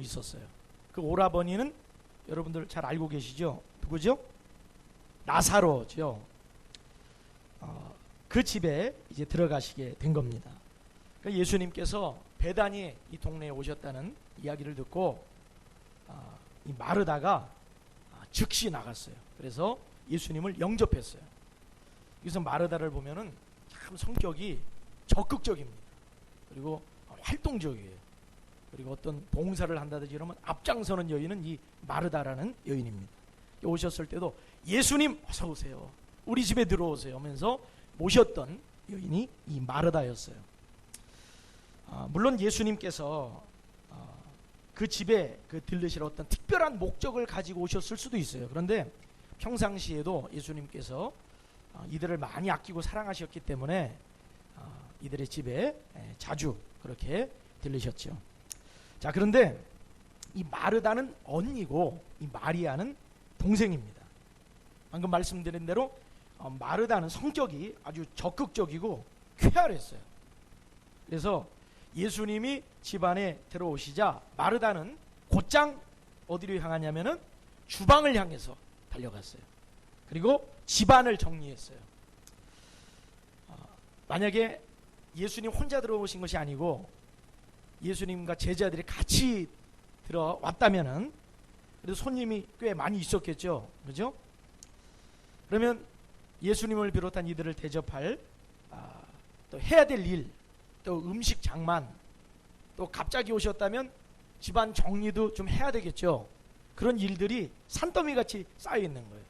있었어요. 그 오라버니는 여러분들 잘 알고 계시죠? 누구죠? 라사로죠. 그 집에 이제 들어가시게 된 겁니다. 그러니까 예수님께서 베다니 이 동네에 오셨다는 이야기를 듣고 이 마르다가 즉시 나갔어요. 그래서 예수님을 영접했어요. 여기서 마르다를 보면은 참 성격이 적극적입니다. 그리고 활동적이에요. 그리고 어떤 봉사를 한다든지 이러면 앞장서는 여인은 이 마르다라는 여인입니다. 오셨을 때도 예수님 어서 오세요. 우리 집에 들어오세요 하면서 모셨던 여인이 이 마르다였어요. 물론 예수님께서 그 집에 들르실 어떤 특별한 목적을 가지고 오셨을 수도 있어요. 그런데 평상시에도 예수님께서 이들을 많이 아끼고 사랑하셨기 때문에 이들의 집에 자주 그렇게 들르셨죠. 자, 그런데 이 마르다는 언니고 이 마리아는 동생입니다. 방금 말씀드린 대로 마르다는 성격이 아주 적극적이고 쾌활했어요. 그래서 예수님이 집안에 들어오시자 마르다는 곧장 어디로 향하냐면은 주방을 향해서 달려갔어요. 그리고 집안을 정리했어요. 만약에 예수님 혼자 들어오신 것이 아니고 예수님과 제자들이 같이 들어왔다면은 그래도 손님이 꽤 많이 있었겠죠. 그죠? 그러면 예수님을 비롯한 이들을 대접할 또 해야 될 일, 또 음식 장만, 또 갑자기 오셨다면 집안 정리도 좀 해야 되겠죠. 그런 일들이 산더미같이 쌓여 있는 거예요.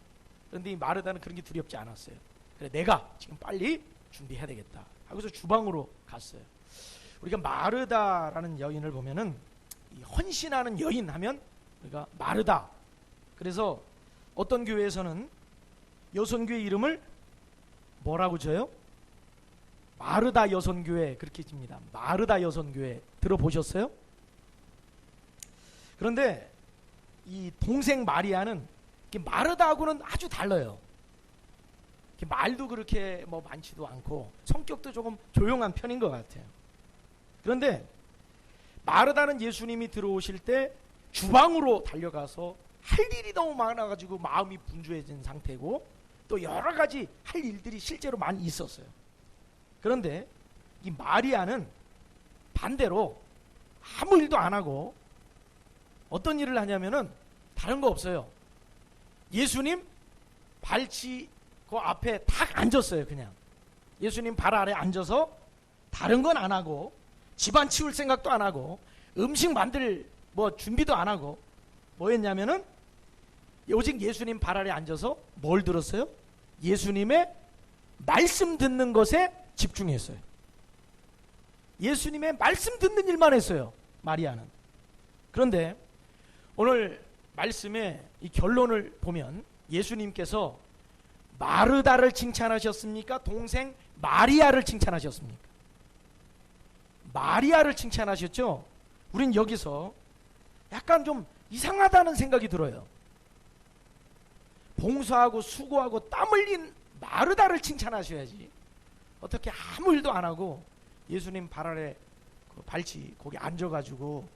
그런데 이 마르다는 그런 게 두렵지 않았어요. 그래, 내가 지금 빨리 준비해야 되겠다 하고서 주방으로 갔어요. 우리가 마르다라는 여인을 보면은 이 헌신하는 여인 하면 우리가 마르다. 그래서 어떤 교회에서는 여선교회 이름을 뭐라고 줘요? 마르다 여선교회 그렇게 집니다. 마르다 여선교회 들어보셨어요? 그런데 이 동생 마리아는 마르다하고는 아주 달라요. 말도 그렇게 뭐 많지도 않고 성격도 조금 조용한 편인 것 같아요. 그런데 마르다는 예수님이 들어오실 때 주방으로 달려가서 할 일이 너무 많아가지고 마음이 분주해진 상태고 또 여러 가지 할 일들이 실제로 많이 있었어요. 그런데 이 마리아는 반대로 아무 일도 안 하고 어떤 일을 하냐면은 다른 거 없어요. 예수님 발치 그 앞에 딱 앉았어요. 그냥 예수님 발 아래 앉아서 다른 건 안 하고 집안 치울 생각도 안 하고 음식 만들 뭐 준비도 안 하고 뭐 했냐면은 오직 예수님 발 아래 앉아서 뭘 들었어요? 예수님의 말씀 듣는 것에 집중했어요. 예수님의 말씀 듣는 일만 했어요. 마리아는. 그런데 오늘 말씀의 이 결론을 보면 예수님께서 마르다를 칭찬하셨습니까? 동생 마리아를 칭찬하셨습니까? 마리아를 칭찬하셨죠? 우린 여기서 약간 좀 이상하다는 생각이 들어요. 봉사하고 수고하고 땀 흘린 마르다를 칭찬하셔야지 어떻게 아무 일도 안 하고 예수님 발 아래 그 발치 거기 앉아가지고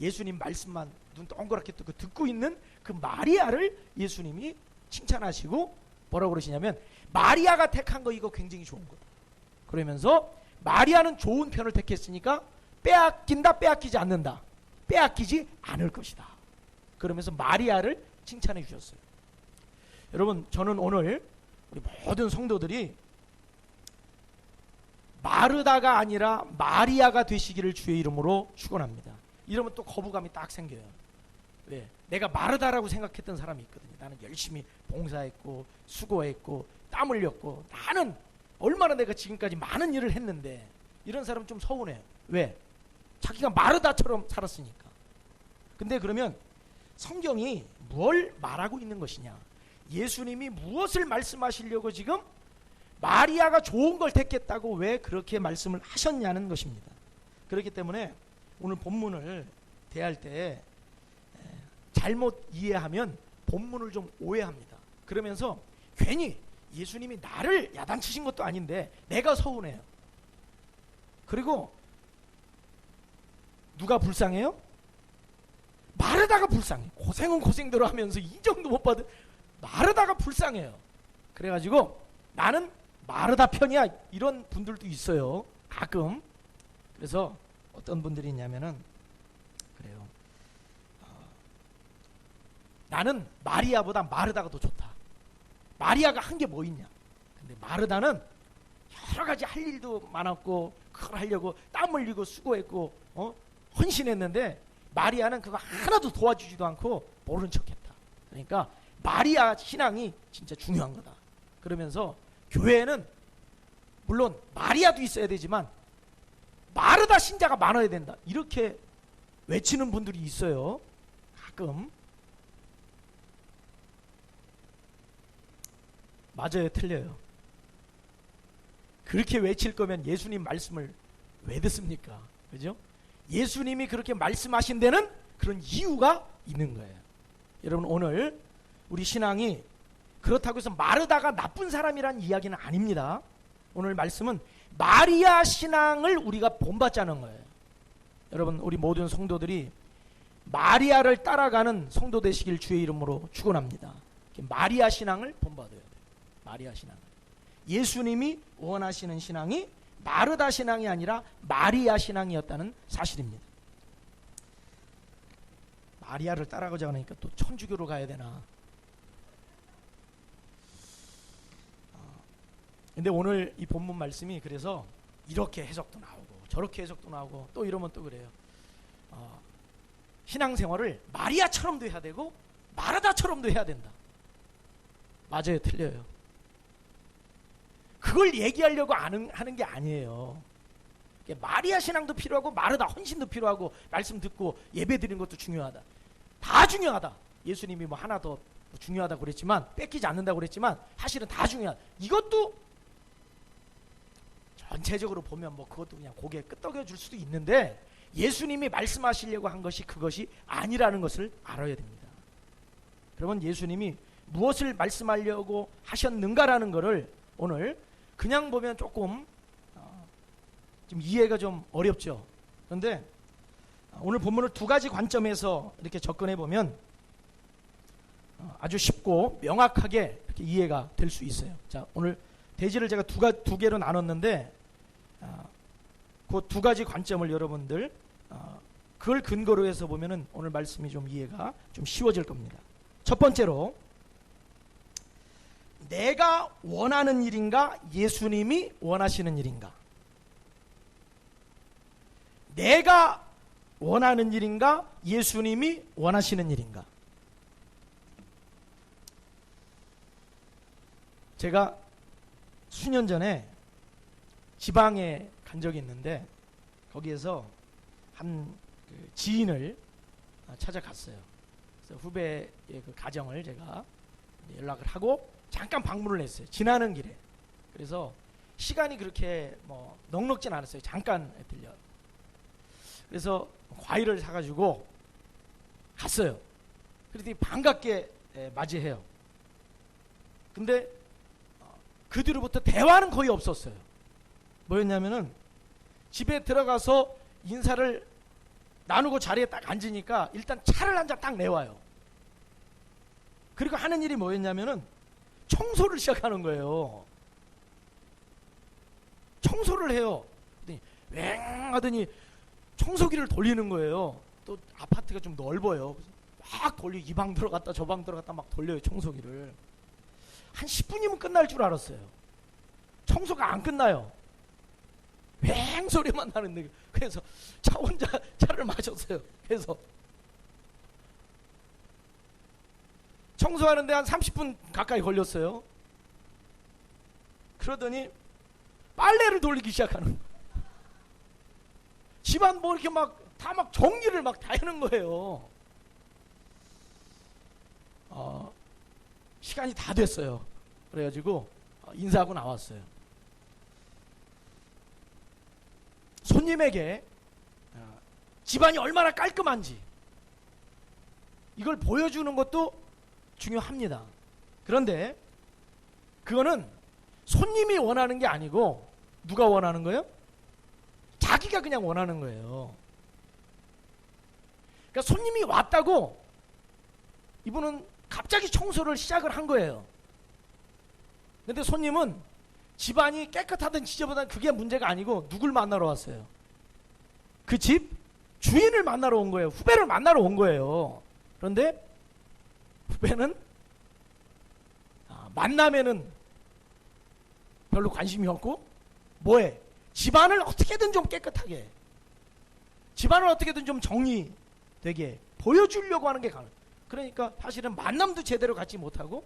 예수님 말씀만 눈 동그랗게 뜨고 듣고 있는 그 마리아를 예수님이 칭찬하시고 뭐라고 그러시냐면 마리아가 택한 거 이거 굉장히 좋은 거다. 그러면서 마리아는 좋은 편을 택했으니까 빼앗긴다 빼앗기지 않는다. 빼앗기지 않을 것이다. 그러면서 마리아를 칭찬해 주셨어요. 여러분 저는 오늘 우리 모든 성도들이 마르다가 아니라 마리아가 되시기를 주의 이름으로 축원합니다. 이러면 또 거부감이 딱 생겨요. 왜? 내가 마르다라고 생각했던 사람이 있거든요. 나는 열심히 봉사했고 수고했고 땀 흘렸고 나는 얼마나 내가 지금까지 많은 일을 했는데 이런 사람은 좀 서운해요. 왜? 자기가 마르다처럼 살았으니까. 근데 그러면 성경이 뭘 말하고 있는 것이냐? 예수님이 무엇을 말씀하시려고 지금 마리아가 좋은 걸 택했다고 왜 그렇게 말씀을 하셨냐는 것입니다. 그렇기 때문에 오늘 본문을 대할 때 잘못 이해하면 본문을 좀 오해합니다. 그러면서 괜히 예수님이 나를 야단치신 것도 아닌데 내가 서운해요. 그리고 누가 불쌍해요? 마르다가 불쌍해. 고생은 고생대로 하면서 인정도 못 받은 마르다가 불쌍해요. 그래가지고 나는 마르다 편이야, 이런 분들도 있어요, 가끔. 그래서 어떤 분들이 있냐면은 그래요. 나는 마리아보다 마르다가 더 좋다. 마리아가 한 게 뭐 있냐. 근데 마르다는 여러 가지 할 일도 많았고 그걸 하려고 땀 흘리고 수고했고 헌신했는데 마리아는 그거 하나도 도와주지도 않고 모른 척했다. 그러니까 마리아 신앙이 진짜 중요한 거다. 그러면서 교회에는 물론 마리아도 있어야 되지만 마르다 신자가 많아야 된다, 이렇게 외치는 분들이 있어요, 가끔. 맞아요, 틀려요? 그렇게 외칠 거면 예수님 말씀을 왜 듣습니까? 그죠? 예수님이 그렇게 말씀하신 데는 그런 이유가 있는 거예요. 여러분, 오늘 우리 신앙이 그렇다고 해서 마르다가 나쁜 사람이란 이야기는 아닙니다. 오늘 말씀은 마리아 신앙을 우리가 본받자는 거예요. 여러분, 우리 모든 성도들이 마리아를 따라가는 성도 되시길 주의 이름으로 축원합니다. 마리아 신앙을 본받아야 돼요. 마리아 신앙. 예수님이 원하시는 신앙이 마르다 신앙이 아니라 마리아 신앙이었다는 사실입니다. 마리아를 따라가자 하니까 또 천주교로 가야 되나. 근데 오늘 이 본문 말씀이 그래서 이렇게 해석도 나오고 저렇게 해석도 나오고 또 이러면 또 그래요. 신앙생활을 마리아처럼도 해야 되고 마르다처럼도 해야 된다. 맞아요, 틀려요? 그걸 얘기하려고 하는 게 아니에요. 마리아 신앙도 필요하고 마르다 헌신도 필요하고 말씀 듣고 예배 드리는 것도 중요하다. 다 중요하다. 예수님이 뭐 하나 더 중요하다고 그랬지만, 뺏기지 않는다고 그랬지만 사실은 다 중요하다. 이것도 전체적으로 보면 뭐 그것도 그냥 고개 끄덕여 줄 수도 있는데 예수님이 말씀하시려고 한 것이 그것이 아니라는 것을 알아야 됩니다. 그러면 예수님이 무엇을 말씀하려고 하셨는가라는 것을 오늘 그냥 보면 조금 좀 이해가 좀 어렵죠. 그런데 오늘 본문을 두 가지 관점에서 이렇게 접근해 보면 아주 쉽고 명확하게 이렇게 이해가 될 수 있어요. 자, 오늘 대지를 제가 두 개로 나눴는데 그 두 가지 관점을 여러분들 그걸 근거로 해서 보면은 오늘 말씀이 좀 이해가 좀 쉬워질 겁니다. 첫 번째로, 내가 원하는 일인가 예수님이 원하시는 일인가? 내가 원하는 일인가 예수님이 원하시는 일인가? 제가 수년 전에 지방에 간 적이 있는데 거기에서 한 지인을 찾아갔어요. 그래서 후배의 그 가정을 제가 연락을 하고 잠깐 방문을 했어요, 지나는 길에. 그래서 시간이 그렇게 뭐 넉넉진 않았어요. 잠깐 들려. 그래서 과일을 사가지고 갔어요. 그랬더니 반갑게 맞이해요. 근데 그 뒤로부터 대화는 거의 없었어요. 뭐였냐면은 집에 들어가서 인사를 나누고 자리에 딱 앉으니까 일단 차를 한 잔 딱 내와요. 그리고 하는 일이 뭐였냐면은 청소를 시작하는 거예요. 청소를 해요. 왱 하더니 청소기를 돌리는 거예요. 또 아파트가 좀 넓어요. 막 돌려, 이 방 들어갔다 저 방 들어갔다 막 돌려요, 청소기를. 한 10분이면 끝날 줄 알았어요. 청소가 안 끝나요. 왱 소리만 나는데. 그래서 차 혼자 차를 마셨어요. 그래서 청소하는데 한 30분 가까이 걸렸어요. 그러더니 빨래를 돌리기 시작하는 거예요. 집안 뭐 이렇게 막 다 막 정리를 막 다 하는 거예요. 시간이 다 됐어요. 그래가지고 인사하고 나왔어요. 손님에게 집안이 얼마나 깔끔한지 이걸 보여주는 것도 중요합니다. 그런데 그거는 손님이 원하는 게 아니고 누가 원하는 거예요? 자기가 그냥 원하는 거예요. 그러니까 손님이 왔다고 이분은 갑자기 청소를 시작을 한 거예요. 근데 손님은 집안이 깨끗하든 지저분하든 그게 문제가 아니고 누굴 만나러 왔어요? 그 집 주인을 만나러 온 거예요. 후배를 만나러 온 거예요. 그런데 후배는 만남에는 별로 관심이 없고 뭐해? 집안을 어떻게든 좀 깨끗하게, 집안을 어떻게든 좀 정리되게 보여주려고 하는 게 가능. 그러니까 사실은 만남도 제대로 갖지 못하고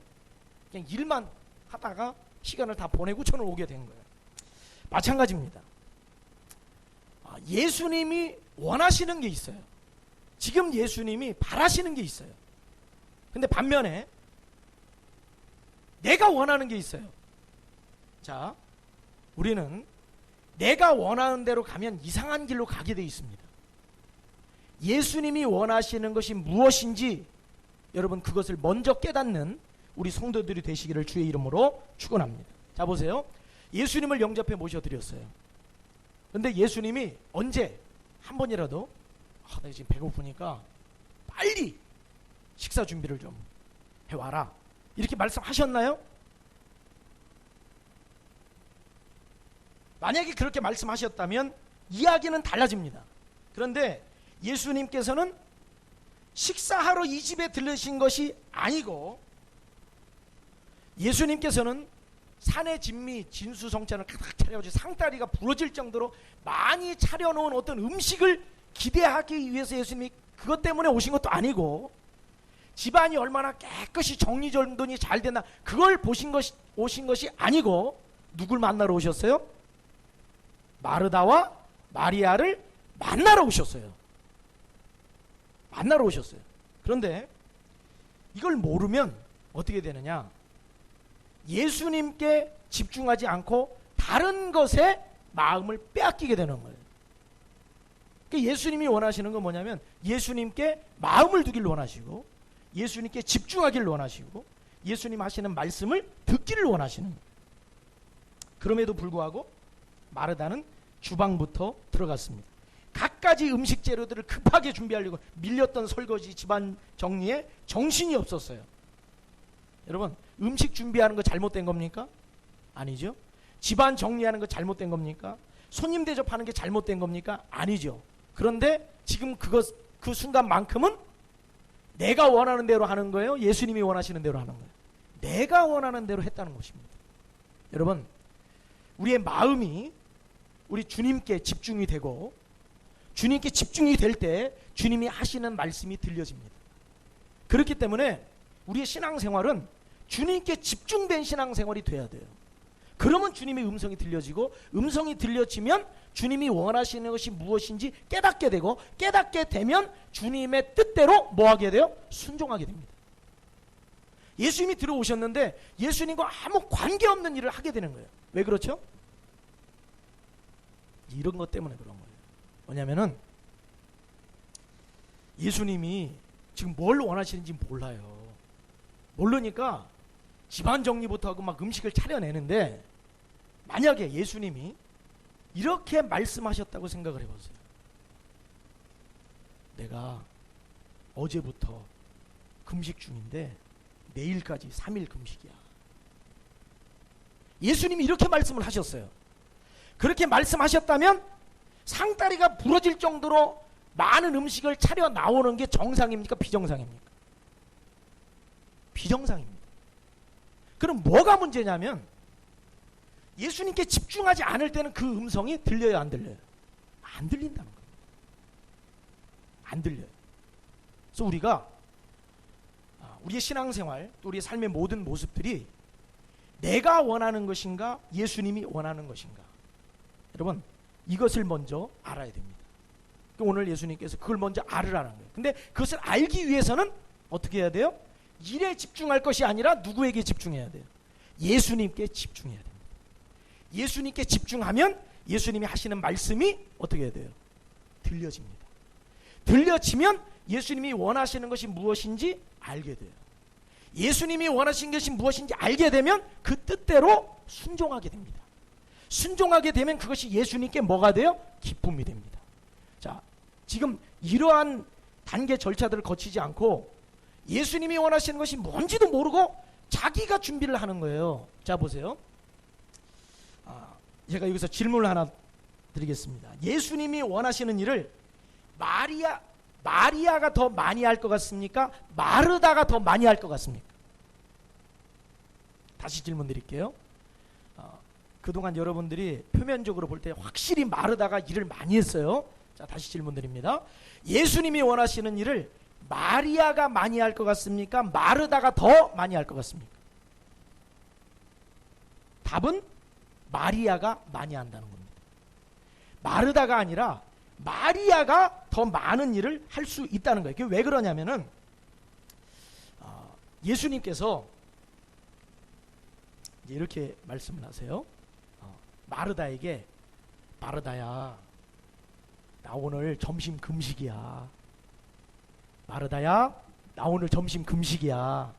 그냥 일만 하다가 시간을 다 보내고 저는 오게 된 거예요. 마찬가지입니다. 예수님이 원하시는 게 있어요. 지금 예수님이 바라시는 게 있어요. 근데 반면에 내가 원하는 게 있어요. 자, 우리는 내가 원하는 대로 가면 이상한 길로 가게 돼 있습니다. 예수님이 원하시는 것이 무엇인지 여러분 그것을 먼저 깨닫는 우리 성도들이 되시기를 주의 이름으로 축원합니다. 자, 보세요. 예수님을 영접해 모셔드렸어요. 근데 예수님이 언제 한 번이라도 내가 지금 배고프니까 빨리 식사 준비를 좀 해와라 이렇게 말씀하셨나요? 만약에 그렇게 말씀하셨다면 이야기는 달라집니다. 그런데 예수님께서는 식사하러 이 집에 들르신 것이 아니고 예수님께서는 산의 진미 진수성찬을 가득 차려가지고 상다리가 부러질 정도로 많이 차려놓은 어떤 음식을 기대하기 위해서 예수님이 그것 때문에 오신 것도 아니고 집안이 얼마나 깨끗이 정리정돈이 잘 됐나 그걸 오신 것이 아니고 누굴 만나러 오셨어요? 마르다와 마리아를 만나러 오셨어요. 만나러 오셨어요. 그런데 이걸 모르면 어떻게 되느냐? 예수님께 집중하지 않고 다른 것에 마음을 빼앗기게 되는 거예요. 그러니까 예수님이 원하시는 건 뭐냐면 예수님께 마음을 두길 원하시고 예수님께 집중하길 원하시고 예수님 하시는 말씀을 듣기를 원하시는 거예요. 그럼에도 불구하고 마르다는 주방부터 들어갔습니다. 갖가지 음식 재료들을 급하게 준비하려고 밀렸던 설거지 집안 정리에 정신이 없었어요. 여러분, 음식 준비하는 거 잘못된 겁니까? 아니죠. 집안 정리하는 거 잘못된 겁니까? 손님 대접하는 게 잘못된 겁니까? 아니죠. 그런데 지금 그 순간만큼은 내가 원하는 대로 하는 거예요? 예수님이 원하시는 대로 하는 거예요? 내가 원하는 대로 했다는 것입니다. 여러분, 우리의 마음이 우리 주님께 집중이 되고 주님께 집중이 될 때 주님이 하시는 말씀이 들려집니다. 그렇기 때문에 우리의 신앙생활은 주님께 집중된 신앙생활이 돼야 돼요. 그러면 주님의 음성이 들려지고 음성이 들려지면 주님이 원하시는 것이 무엇인지 깨닫게 되고 깨닫게 되면 주님의 뜻대로 뭐하게 돼요? 순종하게 됩니다. 예수님이 들어오셨는데 예수님과 아무 관계없는 일을 하게 되는 거예요. 왜 그렇죠? 이런 것 때문에 그런 거예요. 뭐냐면은 예수님이 지금 뭘 원하시는지 몰라요. 모르니까 집안 정리부터 하고 막 음식을 차려내는데 만약에 예수님이 이렇게 말씀하셨다고 생각을 해보세요. 내가 어제부터 금식 중인데 내일까지 3일 금식이야. 예수님이 이렇게 말씀을 하셨어요. 그렇게 말씀하셨다면 상다리가 부러질 정도로 많은 음식을 차려 나오는 게 정상입니까? 비정상입니까? 비정상입니다. 그럼 뭐가 문제냐면 예수님께 집중하지 않을 때는 그 음성이 들려요, 안 들려요? 안 들린다는 겁니다. 안 들려요. 그래서 우리가 우리의 신앙생활 또 우리의 삶의 모든 모습들이 내가 원하는 것인가 예수님이 원하는 것인가, 여러분 이것을 먼저 알아야 됩니다. 오늘 예수님께서 그걸 먼저 알으라는 거예요. 근데 그것을 알기 위해서는 어떻게 해야 돼요? 일에 집중할 것이 아니라 누구에게 집중해야 돼요? 예수님께 집중해야 됩니다. 예수님께 집중하면 예수님이 하시는 말씀이 어떻게 해야 돼요? 들려집니다. 들려지면 예수님이 원하시는 것이 무엇인지 알게 돼요. 예수님이 원하시는 것이 무엇인지 알게 되면 그 뜻대로 순종하게 됩니다. 순종하게 되면 그것이 예수님께 뭐가 돼요? 기쁨이 됩니다. 자, 지금 이러한 단계 절차들을 거치지 않고 예수님이 원하시는 것이 뭔지도 모르고 자기가 준비를 하는 거예요. 자, 보세요. 제가 여기서 질문을 하나 드리겠습니다. 예수님이 원하시는 일을 마리아가 더 많이 할 것 같습니까? 마르다가 더 많이 할 것 같습니까? 다시 질문 드릴게요. 그동안 여러분들이 표면적으로 볼 때 확실히 마르다가 일을 많이 했어요. 자, 다시 질문 드립니다. 예수님이 원하시는 일을 마리아가 많이 할 것 같습니까? 마르다가 더 많이 할 것 같습니까? 답은 마리아가 많이 한다는 겁니다. 마르다가 아니라 마리아가 더 많은 일을 할 수 있다는 거예요. 그게 왜 그러냐면은 예수님께서 이렇게 말씀을 하세요. 마르다에게, 마르다야, 나 오늘 점심 금식이야. 마르다야, 나 오늘 점심 금식이야.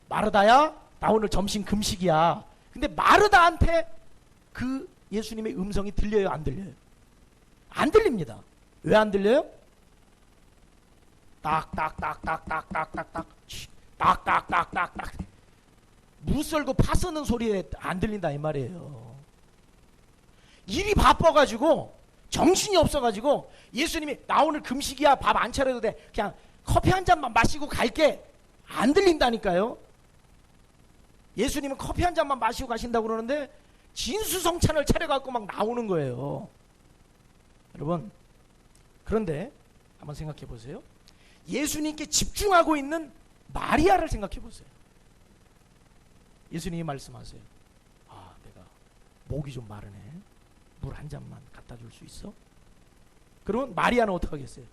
마르다야, 나 오늘 점심 금식이야. 근데 마르다한테 그 예수님의 음성이 들려요, 안 들려요? 안 들립니다. 왜 안 들려요? 딱딱딱딱딱딱딱딱 딱딱딱딱딱 무 썰고 파 쓰는 소리에 안 들린다 이 말이에요. 일이 바빠가지고 정신이 없어가지고 예수님이 나 오늘 금식이야, 밥 안 차려도 돼, 그냥 커피 한 잔만 마시고 갈게, 안 들린다니까요. 예수님은 커피 한 잔만 마시고 가신다고 그러는데 진수성찬을 차려갖고 막 나오는 거예요. 여러분, 그런데 한번 생각해 보세요. 예수님께 집중하고 있는 마리아를 생각해 보세요. 예수님이 말씀하세요. 내가 목이 좀 마르네. 물 한 잔만 갖다 줄 수 있어? 그러면 마리아는 어떻게 하겠어요?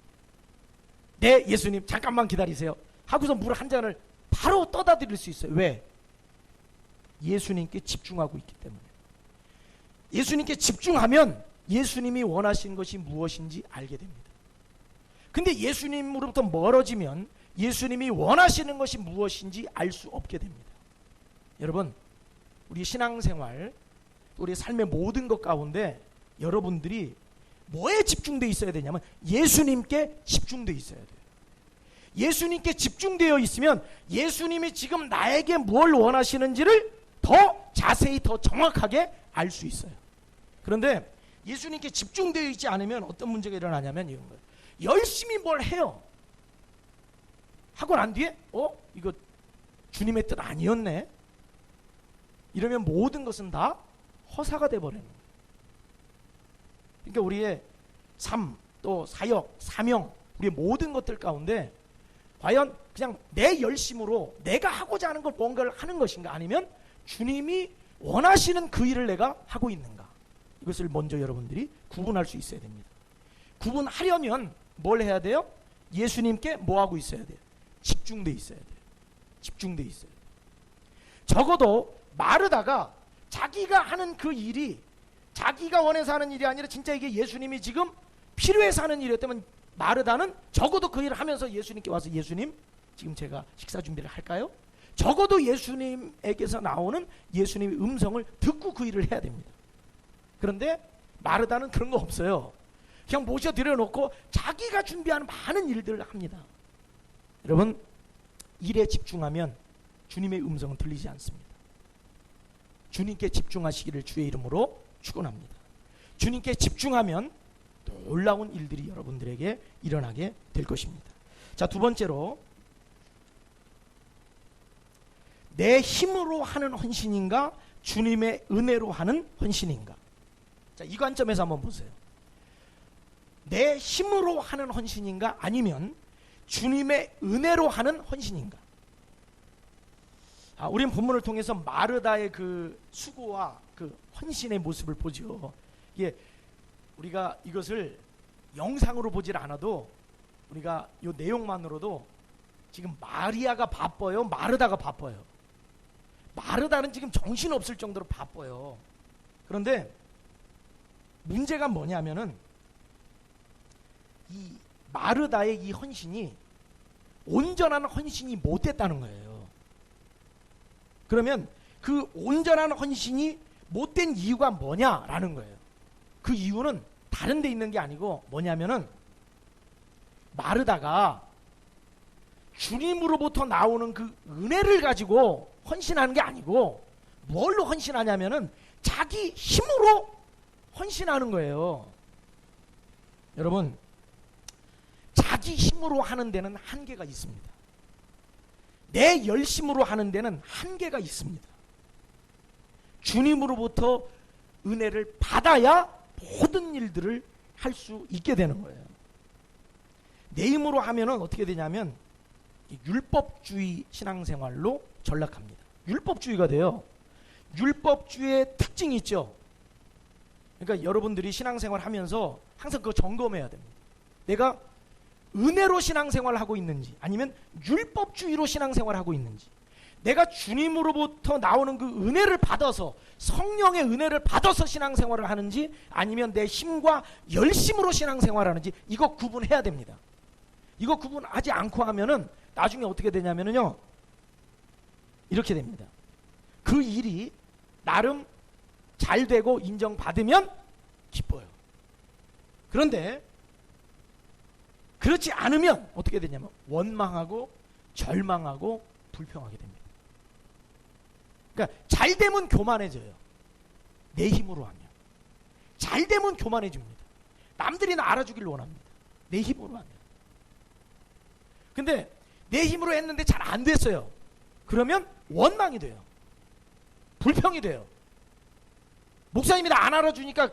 네, 예수님 잠깐만 기다리세요 하고서 물 한 잔을 바로 떠다 드릴 수 있어요. 왜? 예수님께 집중하고 있기 때문에. 예수님께 집중하면 예수님이 원하시는 것이 무엇인지 알게 됩니다. 근데 예수님으로부터 멀어지면 예수님이 원하시는 것이 무엇인지 알 수 없게 됩니다. 여러분, 우리 신앙생활, 우리 삶의 모든 것 가운데 여러분들이 뭐에 집중되어 있어야 되냐면 예수님께 집중되어 있어야 돼요. 예수님께 집중되어 있으면 예수님이 지금 나에게 뭘 원하시는지를 더 자세히, 더 정확하게 알 수 있어요. 그런데 예수님께 집중되어 있지 않으면 어떤 문제가 일어나냐면 이런 거예요. 열심히 뭘 해요. 하고 난 뒤에 이거 주님의 뜻 아니었네. 이러면 모든 것은 다 허사가 돼버리는 거예요. 그러니까 우리의 삶, 또 사역, 사명, 우리의 모든 것들 가운데 과연 그냥 내 열심으로 내가 하고자 하는 걸 뭔가를 하는 것인가, 아니면 주님이 원하시는 그 일을 내가 하고 있는가, 이것을 먼저 여러분들이 구분할 수 있어야 됩니다. 구분하려면 뭘 해야 돼요? 예수님께 뭐 하고 있어야 돼요? 집중돼 있어야 돼요. 집중돼 있어야 돼요. 적어도 마르다가 자기가 하는 그 일이 자기가 원해서 하는 일이 아니라 진짜 이게 예수님이 지금 필요해서 하는 일이었다면 마르다는 적어도 그 일을 하면서 예수님께 와서, 예수님 지금 제가 식사 준비를 할까요? 적어도 예수님에게서 나오는 예수님의 음성을 듣고 그 일을 해야 됩니다. 그런데 마르다는 그런 거 없어요. 그냥 모셔드려 놓고 자기가 준비하는 많은 일들을 합니다. 여러분, 일에 집중하면 주님의 음성은 들리지 않습니다. 주님께 집중하시기를 주의 이름으로 축원합니다. 주님께 집중하면 놀라운 일들이 여러분들에게 일어나게 될 것입니다. 자, 두 번째로, 내 힘으로 하는 헌신인가, 주님의 은혜로 하는 헌신인가. 자, 이 관점에서 한번 보세요. 내 힘으로 하는 헌신인가, 아니면 주님의 은혜로 하는 헌신인가. 우리는 본문을 통해서 마르다의 그 수고와 그 헌신의 모습을 보죠. 이게 우리가 이것을 영상으로 보질 않아도 우리가 이 내용만으로도 지금 마리아가 바빠요, 마르다가 바빠요. 마르다는 지금 정신없을 정도로 바빠요. 그런데 문제가 뭐냐면은 이 마르다의 이 헌신이 온전한 헌신이 못 됐다는 거예요. 그러면 그 온전한 헌신이 못된 이유가 뭐냐라는 거예요. 그 이유는 다른 데 있는 게 아니고 뭐냐면은 마르다가 주님으로부터 나오는 그 은혜를 가지고 헌신하는 게 아니고 뭘로 헌신하냐면은 자기 힘으로 헌신하는 거예요. 여러분, 자기 힘으로 하는 데는 한계가 있습니다. 내 열심으로 하는 데는 한계가 있습니다. 주님으로부터 은혜를 받아야 모든 일들을 할 수 있게 되는 거예요. 내 힘으로 하면은 어떻게 되냐면 율법주의 신앙생활로 전락합니다. 율법주의가 돼요. 율법주의의 특징이 있죠. 그러니까 여러분들이 신앙생활 하면서 항상 그거 점검해야 됩니다. 내가 은혜로 신앙생활을 하고 있는지 아니면 율법주의로 신앙생활을 하고 있는지, 내가 주님으로부터 나오는 그 은혜를 받아서, 성령의 은혜를 받아서 신앙생활을 하는지 아니면 내 힘과 열심으로 신앙생활을 하는지, 이거 구분해야 됩니다. 이거 구분하지 않고 하면은 나중에 어떻게 되냐면요, 이렇게 됩니다. 그 일이 나름 잘 되고 인정받으면 기뻐요. 그런데 그렇지 않으면 어떻게 되냐면 원망하고 절망하고 불평하게 됩니다. 그러니까 잘 되면 교만해져요. 내 힘으로 하면. 잘 되면 교만해집니다. 남들이 나 알아주길 원합니다. 내 힘으로 하면. 근데 내 힘으로 했는데 잘 안 됐어요. 그러면 원망이 돼요. 불평이 돼요. 목사님이 나 안 알아주니까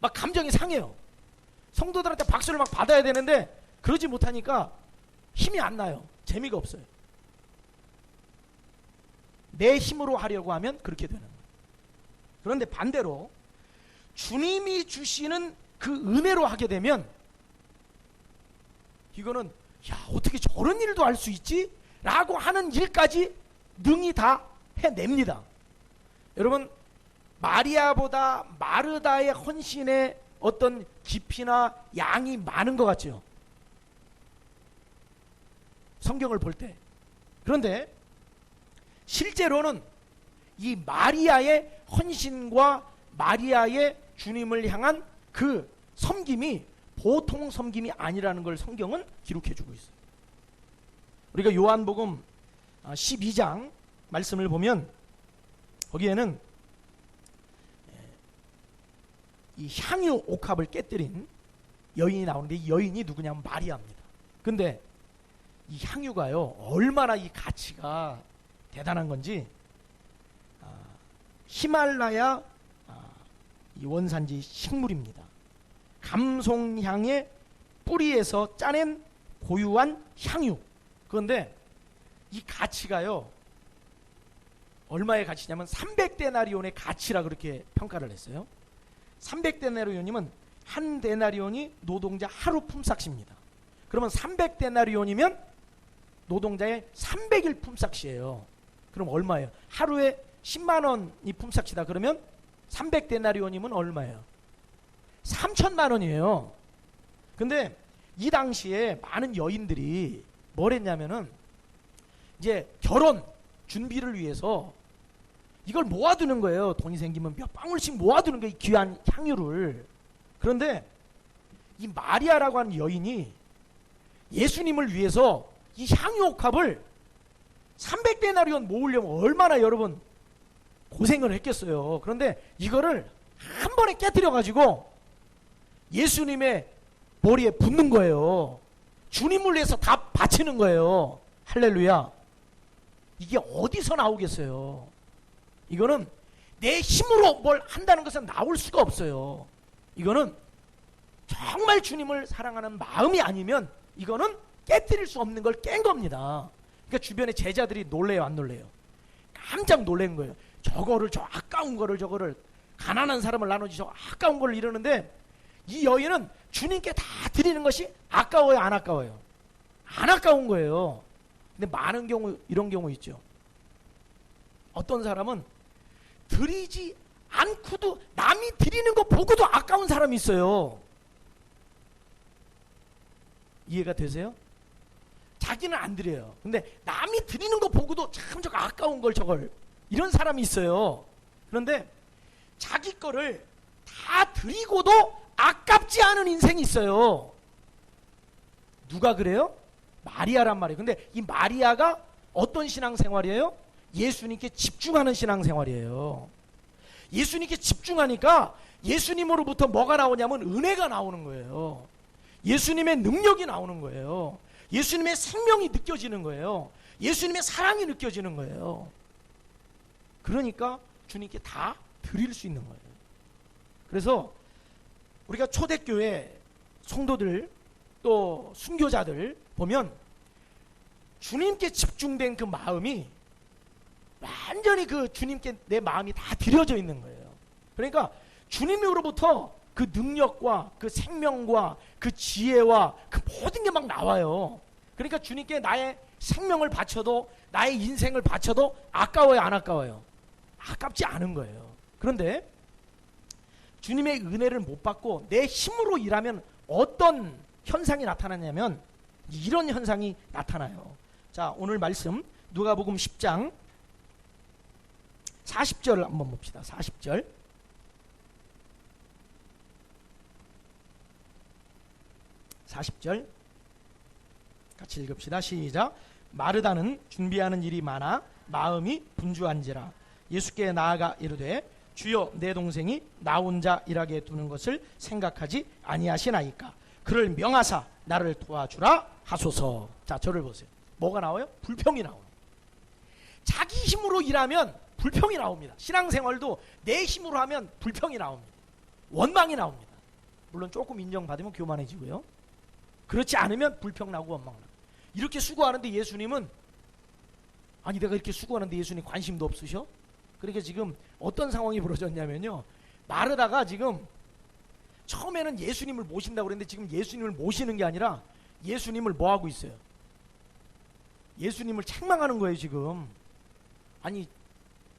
막 감정이 상해요. 성도들한테 박수를 막 받아야 되는데 그러지 못하니까 힘이 안 나요. 재미가 없어요. 내 힘으로 하려고 하면 그렇게 되는 거예요. 그런데 반대로 주님이 주시는 그 은혜로 하게 되면 이거는 야, 어떻게 저런 일도 할 수 있지? 라고 하는 일까지 능히 다 해냅니다. 여러분, 마리아보다 마르다의 헌신의 어떤 깊이나 양이 많은 것 같죠? 성경을 볼 때. 그런데 실제로는 이 마리아의 헌신과 마리아의 주님을 향한 그 섬김이 보통 섬김이 아니라는 걸 성경은 기록해주고 있어요. 우리가 요한복음 12장 말씀을 보면 거기에는 이 향유 옥합을 깨뜨린 여인이 나오는데, 이 여인이 누구냐면 마리아입니다. 근데 이 향유가요, 얼마나 이 가치가 대단한 건지, 히말라야 이 원산지 식물입니다. 감송향의 뿌리에서 짜낸 고유한 향유. 그런데 이 가치가요, 얼마의 가치냐면 300데나리온의 가치라 그렇게 평가를 했어요. 300데나리온이면 한 데나리온이 노동자 하루 품삯입니다. 그러면 300데나리온이면 노동자의 300일 품삯이에요. 그럼 얼마예요? 하루에 10만 원이 품삯이다 그러면 300데나리온이면 얼마예요? 3천만 원이에요. 근데 이 당시에 많은 여인들이 뭘 했냐면은 이제 결혼 준비를 위해서 이걸 모아두는 거예요. 돈이 생기면 몇 방울씩 모아두는 거예요. 이 귀한 향유를. 그런데 이 마리아라고 하는 여인이 예수님을 위해서 이 향유 옥합을 300데나리온 모으려면 얼마나 여러분 고생을 했겠어요. 그런데 이거를 한 번에 깨뜨려 가지고 예수님의 머리에 붓는 거예요. 주님을 위해서 다 바치는 거예요. 할렐루야. 이게 어디서 나오겠어요? 이거는 내 힘으로 뭘 한다는 것은 나올 수가 없어요. 이거는 정말 주님을 사랑하는 마음이 아니면 이거는 깨뜨릴 수 없는 걸 깬 겁니다. 그러니까 주변에 제자들이 놀래요, 안 놀래요? 깜짝 놀란 거예요. 저거를, 저 아까운 거를, 저거를 가난한 사람을 나누지 저 아까운 걸 이러는데, 이 여인은 주님께 다 드리는 것이 아까워요, 안 아까워요? 안 아까운 거예요. 근데 많은 경우 이런 경우 있죠. 어떤 사람은 드리지 않고도 남이 드리는 거 보고도 아까운 사람이 있어요. 이해가 되세요? 자기는 안 드려요. 근데 남이 드리는 거 보고도 참 저거 아까운 걸 저걸, 이런 사람이 있어요. 그런데 자기 거를 다 드리고도 아깝지 않은 인생이 있어요. 누가 그래요? 마리아란 말이에요. 근데 이 마리아가 어떤 신앙생활이에요? 예수님께 집중하는 신앙생활이에요. 예수님께 집중하니까 예수님으로부터 뭐가 나오냐면 은혜가 나오는 거예요. 예수님의 능력이 나오는 거예요. 예수님의 생명이 느껴지는 거예요. 예수님의 사랑이 느껴지는 거예요. 그러니까 주님께 다 드릴 수 있는 거예요. 그래서 우리가 초대교회 성도들 또 순교자들 보면 주님께 집중된 그 마음이 완전히 그 주님께 내 마음이 다 드려져 있는 거예요. 그러니까 주님으로부터 그 능력과 그 생명과 그 지혜와 그 모든 게 막 나와요. 그러니까 주님께 나의 생명을 바쳐도 나의 인생을 바쳐도 아까워요, 안 아까워요? 아깝지 않은 거예요. 그런데 주님의 은혜를 못 받고 내 힘으로 일하면 어떤 현상이 나타나냐면 이런 현상이 나타나요. 자, 오늘 말씀 누가복음 10장 40절 한번 봅시다. 40절. 같이 읽읍시다. 시작. 마르다는 준비하는 일이 많아 마음이 분주한지라 예수께 나아가 이르되 주여 내 동생이 나 혼자 일하게 두는 것을 생각하지 아니하시나이까 그를 명하사 나를 도와주라 하소서. 자, 저를 보세요. 뭐가 나와요? 불평이 나와요. 자기 힘으로 일하면 불평이 나옵니다. 신앙생활도 내 힘으로 하면 불평이 나옵니다. 원망이 나옵니다. 물론 조금 인정받으면 교만해지고요. 그렇지 않으면 불평 나고 원망 나고. 이렇게 수고하는데 예수님은 아니 내가 이렇게 수고하는데 예수님 관심도 없으셔? 그러니까 지금 어떤 상황이 벌어졌냐면요. 마르다가 지금 처음에는 예수님을 모신다고 그랬는데 지금 예수님을 모시는 게 아니라 예수님을 뭐 하고 있어요? 예수님을 책망하는 거예요 지금. 아니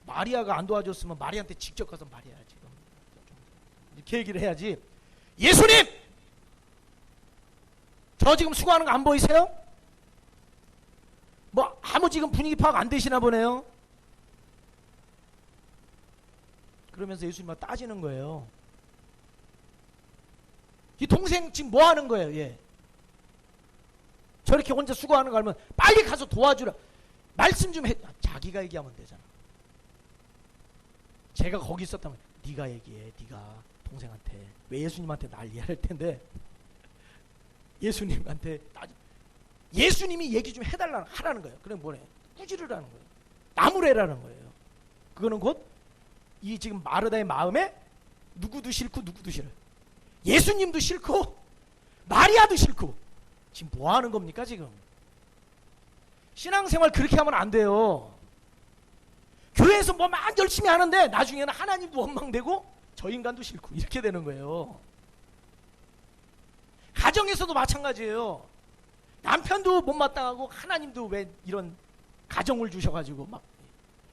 마리아가 안 도와줬으면 마리아한테 직접 가서 말해야 지금 이렇게 얘기를 해야지. 예수님! 저 지금 수고하는 거 안 보이세요? 뭐 아무 지금 분위기 파악 안 되시나 보네요. 그러면서 예수님 따지는 거예요. 이 동생 지금 뭐 하는 거예요? 얘 저렇게 혼자 수고하는 거 알면 빨리 가서 도와주라. 말씀 좀 해. 자기가 얘기하면 되잖아. 제가 거기 있었다면 네가 얘기해. 네가 동생한테. 왜 예수님한테 난리할 텐데 예수님한테 예수님이 얘기 좀 하라는 거예요. 그럼 뭐래? 꾸지르라는 거예요. 나무래라는 거예요. 그거는 곧 이 지금 마르다의 마음에 누구도 싫고 누구도 싫어요. 예수님도 싫고 마리아도 싫고 지금 뭐 하는 겁니까 지금? 신앙생활 그렇게 하면 안 돼요. 교회에서 뭐 막 열심히 하는데 나중에는 하나님도 원망되고 저 인간도 싫고 이렇게 되는 거예요. 가정에서도 마찬가지예요. 남편도 못마땅하고 하나님도 왜 이런 가정을 주셔가지고 막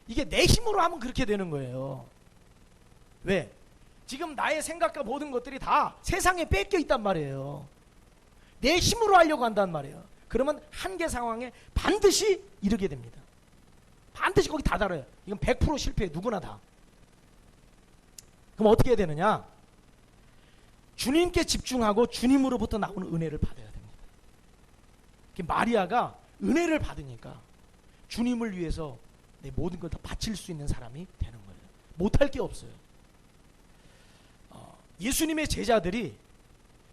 이게 내 힘으로 하면 그렇게 되는 거예요. 왜? 지금 나의 생각과 모든 것들이 다 세상에 뺏겨 있단 말이에요. 내 힘으로 하려고 한단 말이에요. 그러면 한계 상황에 반드시 이르게 됩니다. 반드시 거기 다 달아요. 이건 100% 실패해. 누구나 다. 그럼 어떻게 해야 되느냐? 주님께 집중하고 주님으로부터 나오는 은혜를 받아야 됩니다. 마리아가 은혜를 받으니까 주님을 위해서 내 모든 걸 다 바칠 수 있는 사람이 되는 거예요. 못할 게 없어요. 예수님의 제자들이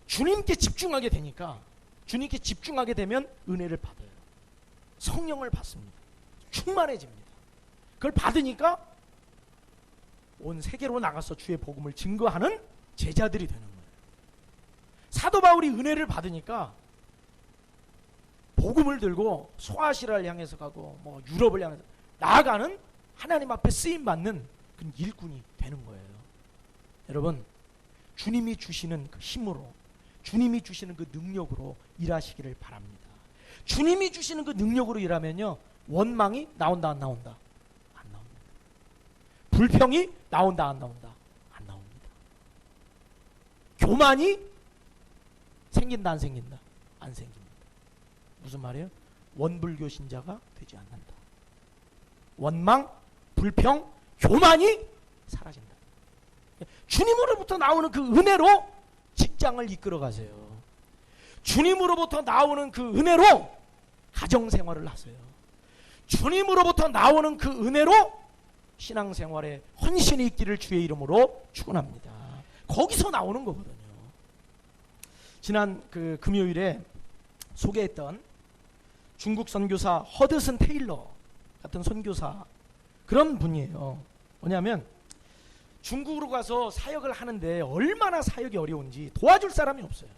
주님께 집중하게 되니까 주님께 집중하게 되면 은혜를 받아요. 성령을 받습니다. 충만해집니다. 그걸 받으니까 온 세계로 나가서 주의 복음을 증거하는 제자들이 되는 거예요. 사도 바울이 은혜를 받으니까 복음을 들고 소아시아를 향해서 가고 뭐 유럽을 향해서 나아가는 하나님 앞에 쓰임 받는 그런 일꾼이 되는 거예요. 여러분, 주님이 주시는 그 힘으로, 주님이 주시는 그 능력으로 일하시기를 바랍니다. 주님이 주시는 그 능력으로 일하면요, 원망이 나온다 안 나온다? 안 나옵니다. 불평이 나온다 안 나온다? 안 나옵니다. 교만이 생긴다 안 생긴다? 안 생깁니다. 무슨 말이에요? 원불교 신자가 되지 않는다. 원망, 불평, 교만이 사라진다. 주님으로부터 나오는 그 은혜로 직장을 이끌어 가세요. 주님으로부터 나오는 그 은혜로 가정생활을 하세요. 주님으로부터 나오는 그 은혜로 신앙생활에 헌신이 있기를 주의 이름으로 축원합니다. 거기서 나오는 거거든요. 지난 그 금요일에 소개했던 중국 선교사 허드슨 테일러 같은 선교사, 그런 분이에요. 뭐냐면 중국으로 가서 사역을 하는데 얼마나 사역이 어려운지 도와줄 사람이 없어요.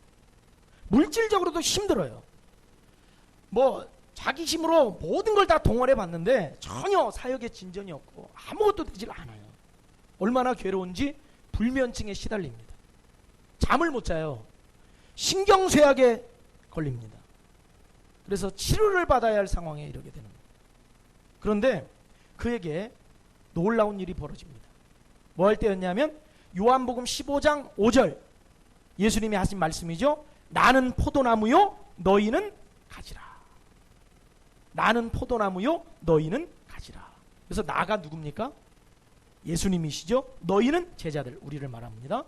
물질적으로도 힘들어요. 뭐 자기 힘으로 모든 걸 다 동원해 봤는데 전혀 사역에 진전이 없고 아무것도 되질 않아요. 얼마나 괴로운지 불면증에 시달립니다. 잠을 못 자요. 신경쇠약에 걸립니다. 그래서 치료를 받아야 할 상황에 이르게 되는 거예요. 그런데 그에게 놀라운 일이 벌어집니다. 뭐 할 때였냐면 요한복음 15장 5절 예수님이 하신 말씀이죠. 나는 포도나무요 너희는 가지라. 나는 포도나무요 너희는 가지라. 그래서 나가 누굽니까? 예수님이시죠. 너희는 제자들, 우리를 말합니다.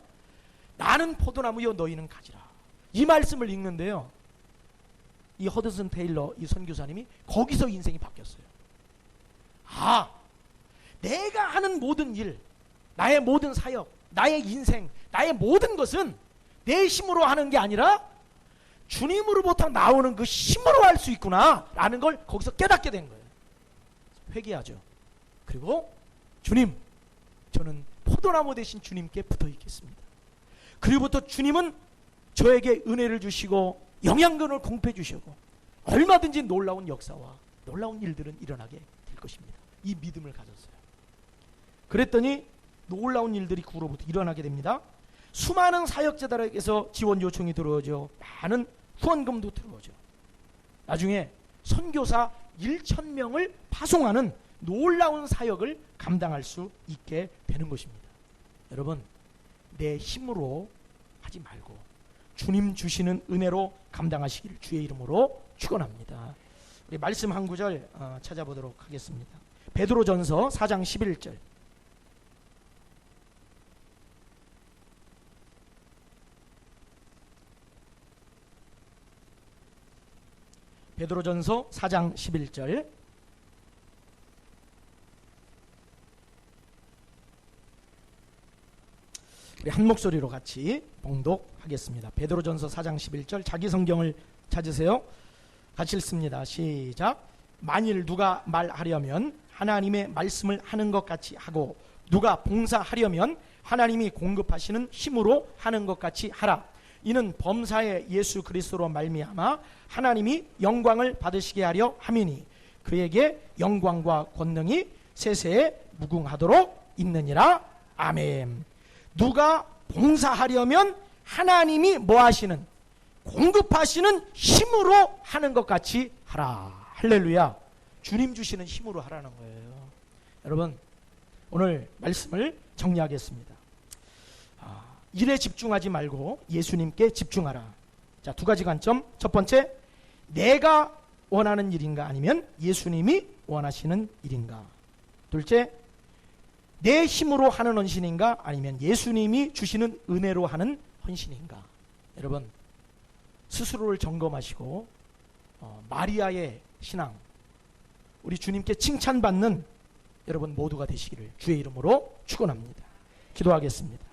나는 포도나무요 너희는 가지라. 이 말씀을 읽는데요, 이 허드슨 테일러 이 선교사님이 거기서 인생이 바뀌었어요. 아, 내가 하는 모든 일, 나의 모든 사역, 나의 인생, 나의 모든 것은 내 힘으로 하는 게 아니라 주님으로부터 나오는 그 힘으로 할 수 있구나 라는 걸 거기서 깨닫게 된 거예요. 회개하죠. 그리고 주님, 저는 포도나무 대신 주님께 붙어 있겠습니다. 그리고부터 주님은 저에게 은혜를 주시고 영양분을 공급해 주시고 얼마든지 놀라운 역사와 놀라운 일들은 일어나게 될 것입니다. 이 믿음을 가졌어요. 그랬더니 놀라운 일들이 그 후로부터 일어나게 됩니다. 수많은 사역자들에게서 지원 요청이 들어오죠. 많은 후원금도 들어오죠. 나중에 선교사 1,000명을 파송하는 놀라운 사역을 감당할 수 있게 되는 것입니다. 여러분, 내 힘으로 하지 말고 주님 주시는 은혜로 감당하시기를 주의 이름으로 축원합니다. 우리 말씀 한 구절 찾아보도록 하겠습니다. 베드로전서 4장 11절. 베드로전서 4장 11절. 우리 한 목소리로 같이 봉독하겠습니다. 베드로전서 4장 11절. 자기 성경을 찾으세요. 같이 읽습니다. 시작. 만일 누가 말하려면 하나님의 말씀을 하는 것 같이 하고 누가 봉사하려면 하나님이 공급하시는 힘으로 하는 것 같이 하라. 이는 범사의 예수 그리스도로 말미암아 하나님이 영광을 받으시게 하려 함이니 그에게 영광과 권능이 세세에 무궁하도록 있느니라. 아멘. 누가 봉사하려면 하나님이 뭐 하시는, 공급하시는 힘으로 하는 것 같이 하라. 할렐루야. 주님 주시는 힘으로 하라는 거예요. 여러분, 오늘 말씀을 정리하겠습니다. 일에 집중하지 말고 예수님께 집중하라. 자, 두 가지 관점. 첫 번째, 내가 원하는 일인가 아니면 예수님이 원하시는 일인가. 둘째, 내 힘으로 하는 헌신인가 아니면 예수님이 주시는 은혜로 하는 헌신인가. 여러분, 스스로를 점검하시고 마리아의 신앙, 우리 주님께 칭찬받는 여러분 모두가 되시기를 주의 이름으로 축원합니다. 기도하겠습니다.